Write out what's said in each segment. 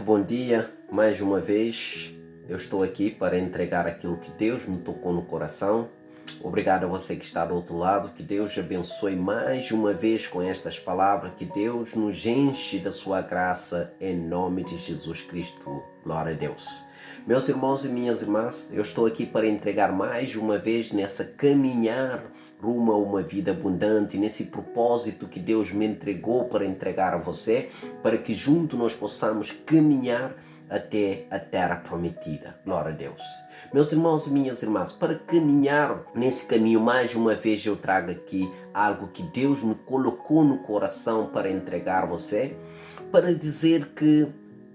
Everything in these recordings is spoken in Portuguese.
Muito bom dia, mais uma vez. Eu estou aqui para entregar aquilo que Deus me tocou no coração. Obrigado a você que está do outro lado. Que Deus abençoe mais uma vez com estas palavras. Que Deus nos enche da sua graça em nome de Jesus Cristo. Glória a Deus. Meus irmãos e minhas irmãs, eu estou aqui para entregar mais uma vez nessa caminhar rumo a uma vida abundante, nesse propósito que Deus me entregou para entregar a você, para que junto nós possamos caminhar até a terra prometida. Glória a Deus. Meus irmãos e minhas irmãs, para caminhar nesse caminho, mais uma vez eu trago aqui algo que Deus me colocou no coração para entregar a você, para dizer que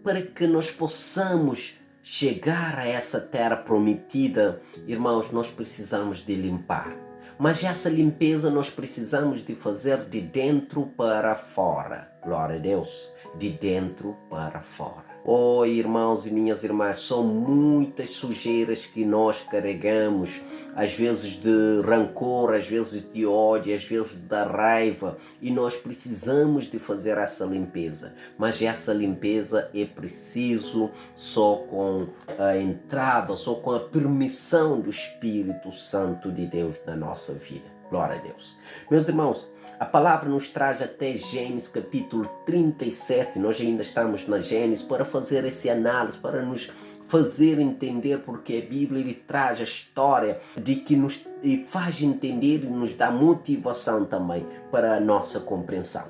para que nós possamos chegar a essa terra prometida, irmãos, nós precisamos de limpar. Mas essa limpeza nós precisamos de fazer de dentro para fora. Glória a Deus. De dentro para fora. Oh, irmãos e minhas irmãs, são muitas sujeiras que nós carregamos, às vezes de rancor, às vezes de ódio, às vezes da raiva, e nós precisamos de fazer essa limpeza. Mas essa limpeza é preciso só com a entrada, só com a permissão do Espírito Santo de Deus na nossa vida. Glória a Deus. Meus irmãos, a palavra nos traz até Gênesis capítulo 37, nós ainda estamos na Gênesis, para fazer esse análise, para nos fazer entender, porque a Bíblia ele traz a história de que nos faz entender e nos dá motivação também para a nossa compreensão.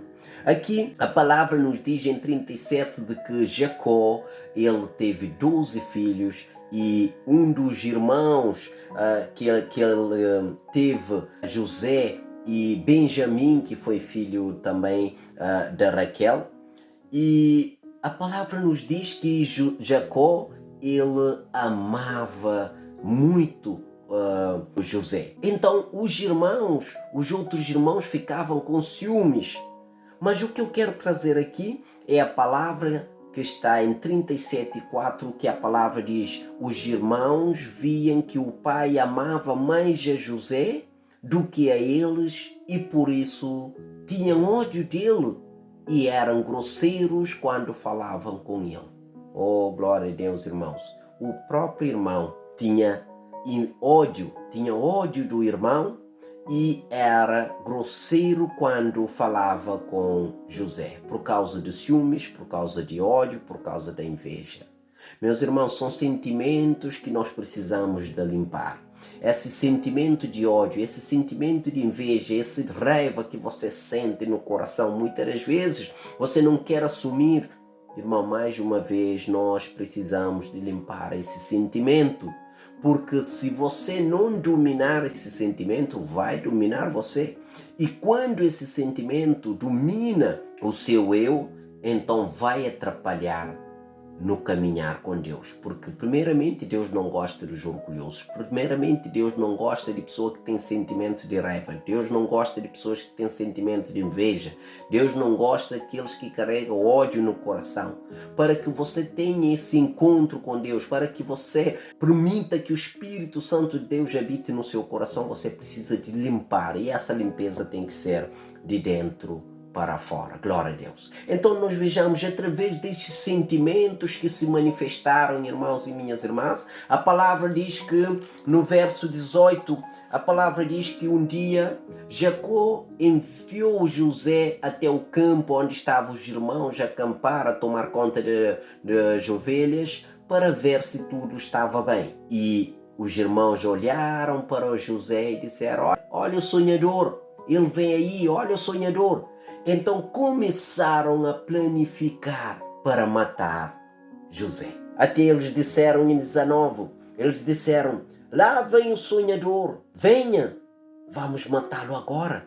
Aqui a palavra nos diz em 37 de que Jacó, ele teve 12 filhos, e um dos irmãos que ele teve, José e Benjamim, que foi filho também de Raquel. E a palavra nos diz que Jacó, ele amava muito José. Então os outros irmãos ficavam com ciúmes. Mas o que eu quero trazer aqui é a palavra que está em 37:4, que a palavra diz: os irmãos viam que o pai amava mais a José do que a eles e por isso tinham ódio dele e eram grosseiros quando falavam com ele. Oh, glória a Deus, irmãos. O próprio irmão tinha ódio do irmão e era grosseiro quando falava com José, por causa de ciúmes, por causa de ódio, por causa da inveja. Meus irmãos, são sentimentos que nós precisamos de limpar. Esse sentimento de ódio, esse sentimento de inveja, essa raiva que você sente no coração, muitas das vezes você não quer assumir. Irmão, mais uma vez nós precisamos de limpar esse sentimento. Porque se você não dominar esse sentimento, vai dominar você. E quando esse sentimento domina o seu eu, então vai atrapalhar no caminhar com Deus. Porque primeiramente Deus não gosta dos orgulhosos. Primeiramente Deus não gosta de pessoas que têm sentimento de raiva. Deus não gosta de pessoas que têm sentimento de inveja. Deus não gosta daqueles que carregam ódio no coração. Para que você tenha esse encontro com Deus, para que você permita que o Espírito Santo de Deus habite no seu coração, você precisa de limpar. E essa limpeza tem que ser de dentro para fora. Glória a Deus. Então nós vejamos através destes sentimentos que se manifestaram, irmãos e minhas irmãs, a palavra diz que no verso 18, a palavra diz que um dia Jacó enviou José até o campo onde estavam os irmãos a acampar, a tomar conta das ovelhas, para ver se tudo estava bem. E os irmãos olharam para o José e disseram: olha o sonhador, ele vem aí, olha o sonhador. Então começaram a planificar para matar José. Até eles disseram em 19, eles disseram: lá vem o sonhador, venha, vamos matá-lo agora.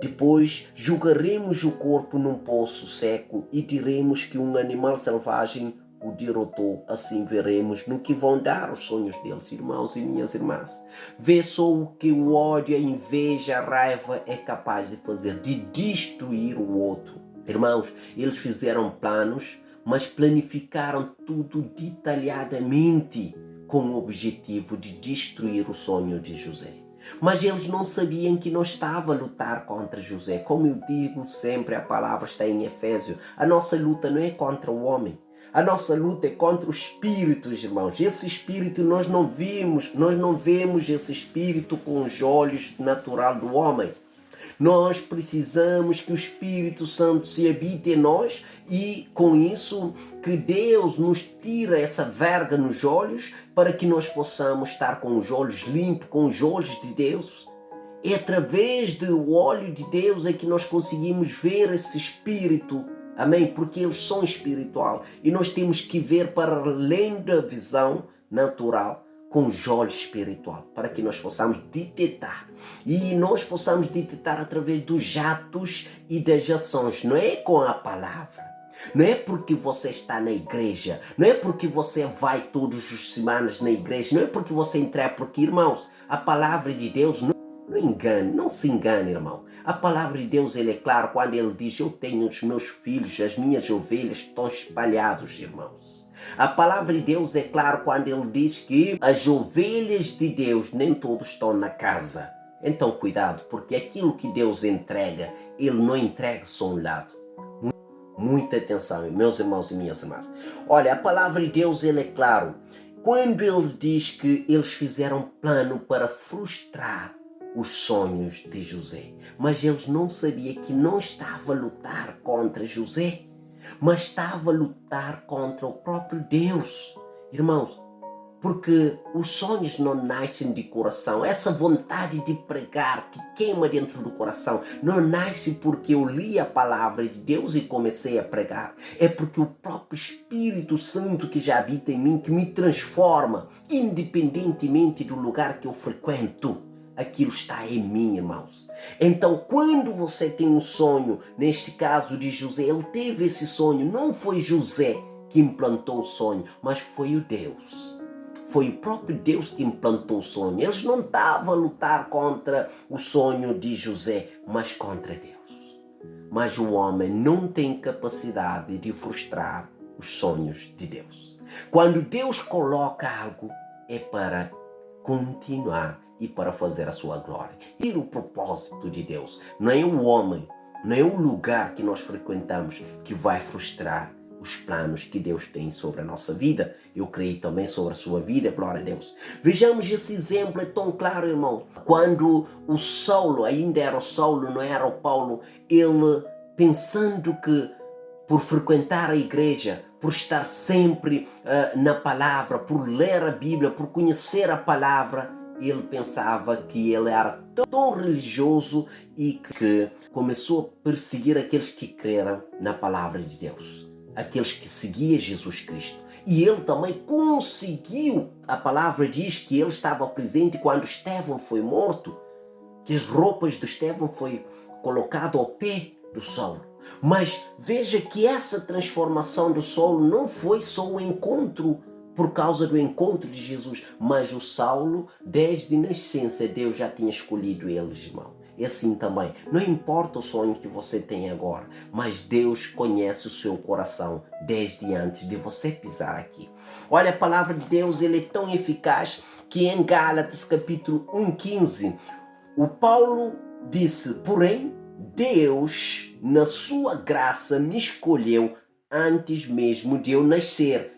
Depois jogaremos o corpo num poço seco e diremos que um animal selvagem o derrotou. Assim veremos no que vão dar os sonhos deles. Irmãos e minhas irmãs, vê só o que o ódio, a inveja, a raiva é capaz de fazer, de destruir o outro. Irmãos, eles fizeram planos, mas planificaram tudo detalhadamente com o objetivo de destruir o sonho de José. Mas eles não sabiam que não estava a lutar contra José. Como eu digo sempre, a palavra está em Efésios. A nossa luta não é contra o homem. A nossa luta é contra os espíritos, irmãos. Esse espírito nós não vemos esse espírito com os olhos natural do homem. Nós precisamos que o Espírito Santo se habite em nós e, com isso, que Deus nos tira essa verga nos olhos para que nós possamos estar com os olhos limpos, com os olhos de Deus. É através do olho de Deus é que nós conseguimos ver esse Espírito, amém? Porque eles são espiritual e nós temos que ver para além da visão natural, com os olhos espiritual, para que nós possamos detectar. E nós possamos detectar através dos atos e das ações, não é com a palavra. Não é porque você está na igreja, não é porque você vai todas as semanas na igreja, não é porque você entra, porque, irmãos, a palavra de Deus não se engane, irmão. A palavra de Deus, ele é claro quando ele diz, eu tenho os meus filhos, as minhas ovelhas estão espalhados, irmãos. A palavra de Deus é claro quando ele diz que as ovelhas de Deus nem todos estão na casa. Então cuidado, porque aquilo que Deus entrega, ele não entrega só um lado. Muita atenção, meus irmãos e minhas irmãs. Olha, a palavra de Deus, ele é claro. Quando ele diz que eles fizeram plano para frustrar os sonhos de José, mas eles não sabiam que não estava a lutar contra José, mas estava a lutar contra o próprio Deus. Irmãos, porque os sonhos não nascem de coração. Essa vontade de pregar que queima dentro do coração não nasce porque eu li a palavra de Deus e comecei a pregar. É porque o próprio Espírito Santo que já habita em mim, que me transforma, independentemente do lugar que eu frequento. Aquilo está em mim, irmãos. Então, quando você tem um sonho, neste caso de José, ele teve esse sonho, não foi José que implantou o sonho, mas foi o Deus. Foi o próprio Deus que implantou o sonho. Eles não estavam a lutar contra o sonho de José, mas contra Deus. Mas o homem não tem capacidade de frustrar os sonhos de Deus. Quando Deus coloca algo, é para continuar e para fazer a sua glória. E o propósito de Deus não é o homem, não é o lugar que nós frequentamos que vai frustrar os planos que Deus tem sobre a nossa vida. Eu creio também sobre a sua vida, glória a Deus. Vejamos esse exemplo, é tão claro, irmão. Quando o Saulo, ainda era o Saulo, não era o Paulo, ele pensando que por frequentar a igreja, por estar sempre na palavra, por ler a Bíblia, por conhecer a palavra, ele pensava que ele era tão religioso e que começou a perseguir aqueles que creram na palavra de Deus, aqueles que seguiam Jesus Cristo. E ele também conseguiu, a palavra diz que ele estava presente quando Estevão foi morto, que as roupas de Estevão foi colocado ao pé do Saulo. Mas veja que essa transformação do Saulo não foi só o encontro por causa do encontro de Jesus, mas o Saulo, desde nascença, Deus já tinha escolhido eles, irmão. E assim também, não importa o sonho que você tem agora, mas Deus conhece o seu coração desde antes de você pisar aqui. Olha, a palavra de Deus, ele é tão eficaz que em Gálatas capítulo 1:15, o Paulo disse, porém, Deus, na sua graça, me escolheu antes mesmo de eu nascer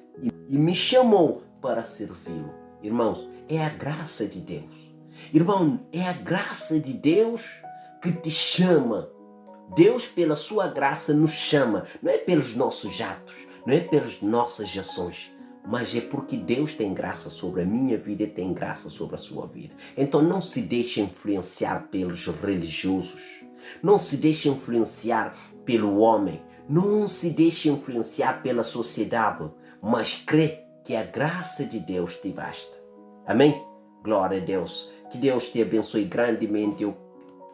e me chamou para servi-lo. Irmãos, é a graça de Deus. Irmão, é a graça de Deus que te chama. Deus, pela sua graça, nos chama. Não é pelos nossos atos, não é pelas nossas ações, mas é porque Deus tem graça sobre a minha vida e tem graça sobre a sua vida. Então não se deixe influenciar pelos religiosos. Não se deixe influenciar pelo homem. Não se deixe influenciar pela sociedade, mas crê que a graça de Deus te basta. Amém? Glória a Deus. Que Deus te abençoe grandemente. Eu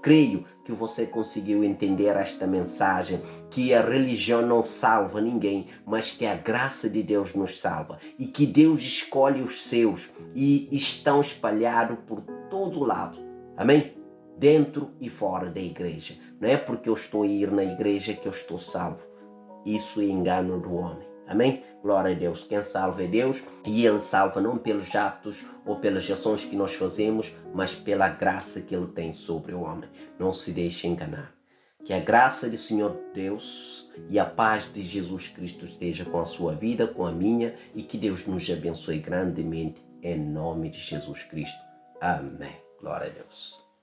creio que você conseguiu entender esta mensagem, que a religião não salva ninguém, mas que a graça de Deus nos salva e que Deus escolhe os seus e estão espalhados por todo lado. Amém? Dentro e fora da igreja. Não é porque eu estou a ir na igreja que eu estou salvo. Isso é engano do homem. Amém? Glória a Deus. Quem salva é Deus e Ele salva não pelos atos ou pelas ações que nós fazemos, mas pela graça que Ele tem sobre o homem. Não se deixe enganar. Que a graça do Senhor Deus e a paz de Jesus Cristo esteja com a sua vida, com a minha, e que Deus nos abençoe grandemente em nome de Jesus Cristo. Amém. Glória a Deus.